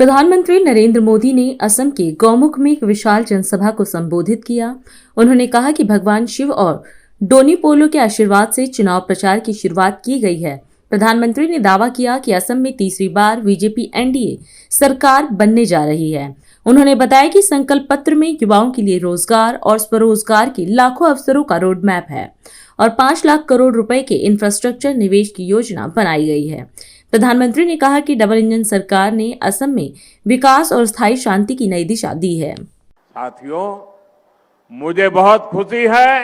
प्रधानमंत्री नरेंद्र मोदी ने असम के गौमुख में एक विशाल जनसभा को संबोधित किया। उन्होंने कहा कि भगवान शिव और डोनी पोलो के आशीर्वाद से चुनाव प्रचार की शुरुआत की गई है। प्रधानमंत्री ने दावा किया कि असम में तीसरी बार बीजेपी एनडीए सरकार बनने जा रही है। उन्होंने बताया कि संकल्प पत्र में युवाओं के लिए रोजगार और स्वरोजगार के लाखों अवसरों का रोड मैप है और 5 लाख करोड़ रुपए के इंफ्रास्ट्रक्चर निवेश की योजना बनाई गई है। प्रधानमंत्री ने कहा कि डबल इंजन सरकार ने असम में विकास और स्थायी शांति की नई दिशा दी है। साथियों, मुझे बहुत खुशी है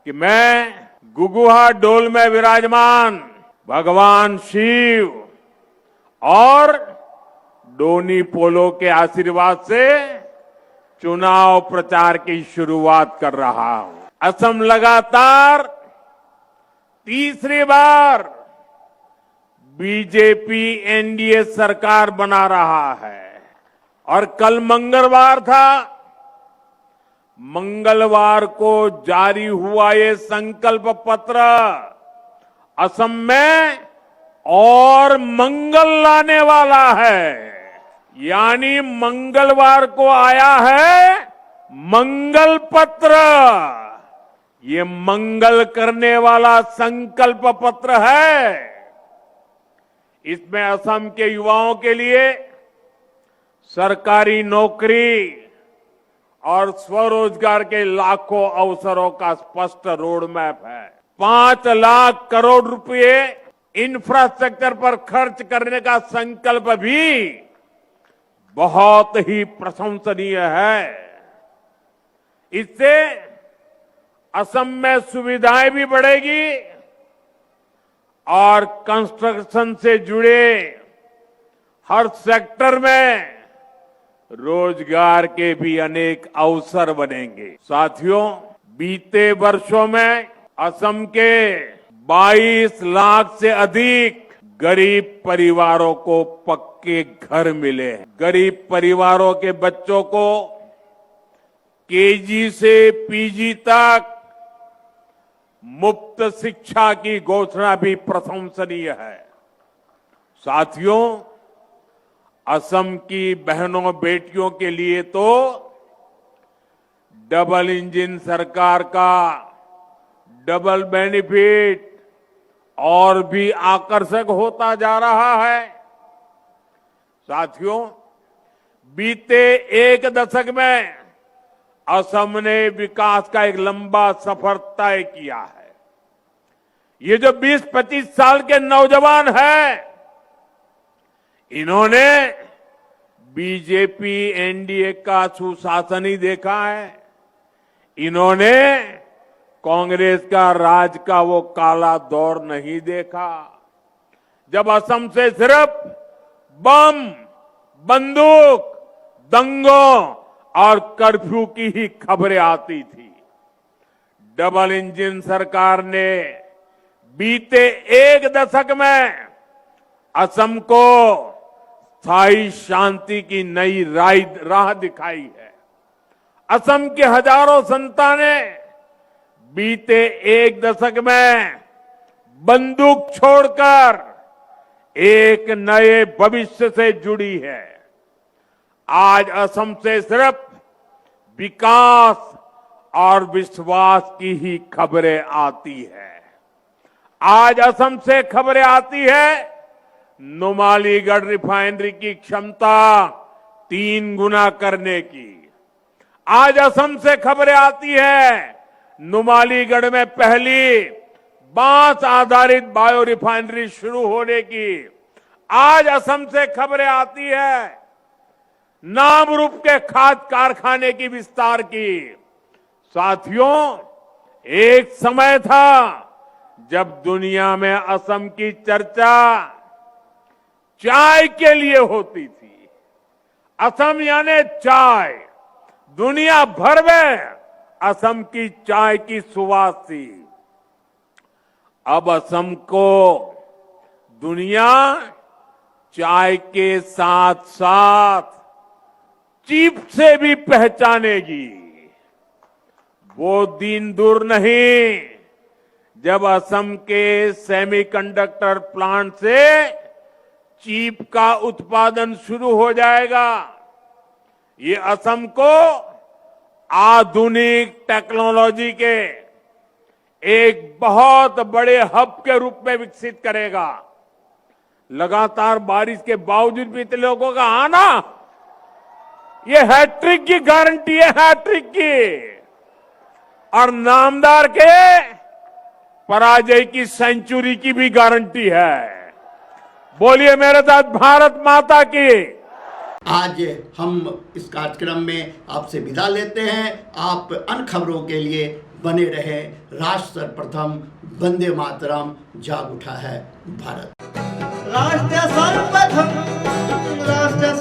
कि मैं गुगुहा डोल में विराजमान भगवान शिव और डोनी पोलो के आशीर्वाद से चुनाव प्रचार की शुरुआत कर रहा हूं। असम लगातार तीसरी बार बीजेपी एनडीए सरकार बना रहा है और कल मंगलवार था। मंगलवार को जारी हुआ ये संकल्प पत्र असम में और मंगल लाने वाला है। यानी मंगलवार को आया है मंगल पत्र। ये मंगल करने वाला संकल्प पत्र है। इसमें असम के युवाओं के लिए सरकारी नौकरी और स्वरोजगार के लाखों अवसरों का स्पष्ट रोड मैप है। 5 लाख करोड़ रुपए इंफ्रास्ट्रक्चर पर खर्च करने का संकल्प भी बहुत ही प्रशंसनीय है। इससे असम में सुविधाएं भी बढ़ेगी और कंस्ट्रक्शन से जुड़े हर सेक्टर में रोजगार के भी अनेक अवसर बनेंगे। साथियों, बीते वर्षों में असम के 22 लाख से अधिक गरीब परिवारों को पक्के घर मिले हैं। गरीब परिवारों के बच्चों को केजी से पीजी तक मुफ्त शिक्षा की घोषणा भी प्रशंसनीय है। साथियों, असम की बहनों बेटियों के लिए तो डबल इंजन सरकार का डबल बेनिफिट और भी आकर्षक होता जा रहा है। साथियों, बीते एक दशक में असम ने विकास का एक लंबा सफर तय किया है। ये जो 20-25 साल के नौजवान हैं, इन्होंने बीजेपी एनडीए का सुशासन ही देखा है। इन्होंने कांग्रेस का राज का वो काला दौर नहीं देखा, जब असम से सिर्फ बम, बंदूक, दंगों और कर्फ्यू की ही खबरें आती थी। डबल इंजन सरकार ने बीते एक दशक में असम को स्थायी शांति की नई राह दिखाई है। असम के हजारों संतानें बीते एक दशक में बंदूक छोड़कर एक नए भविष्य से जुड़ी है। आज असम से सिर्फ विकास और विश्वास की ही खबरें आती है। आज असम से खबरें आती है नुमालीगढ़ रिफाइनरी की क्षमता 3 गुना करने की। आज असम से खबरें आती है नुमालीगढ़ में पहली बांस आधारित बायो रिफाइनरी शुरू होने की। आज असम से खबरें आती है नामरूप के खाद कारखाने की विस्तार की। साथियों, एक समय था जब दुनिया में असम की चर्चा चाय के लिए होती थी। असम यानी चाय, दुनिया भर में असम की चाय की सुवास थी। अब असम को दुनिया चाय के साथ साथ चीप से भी पहचानेगी। वो दिन दूर नहीं जब असम के सेमीकंडक्टर प्लांट से चीप का उत्पादन शुरू हो जाएगा। ये असम को आधुनिक टेक्नोलॉजी के एक बहुत बड़े हब के रूप में विकसित करेगा। लगातार बारिश के बावजूद भी इतने लोगों का आना, ये हैट्रिक की गारंटी है, हैट्रिक की। और नामदार के पराजय की सेंचुरी की भी गारंटी है। बोलिए मेरे साथ, भारत माता की। आज हम इस कार्यक्रम में आपसे विदा लेते हैं। आप अन्य खबरों के लिए बने रहे। राष्ट्र सर्वप्रथम, वंदे मातरम, जाग उठा है भारत। राष्ट्र सर्वप्रथम, राष्ट्र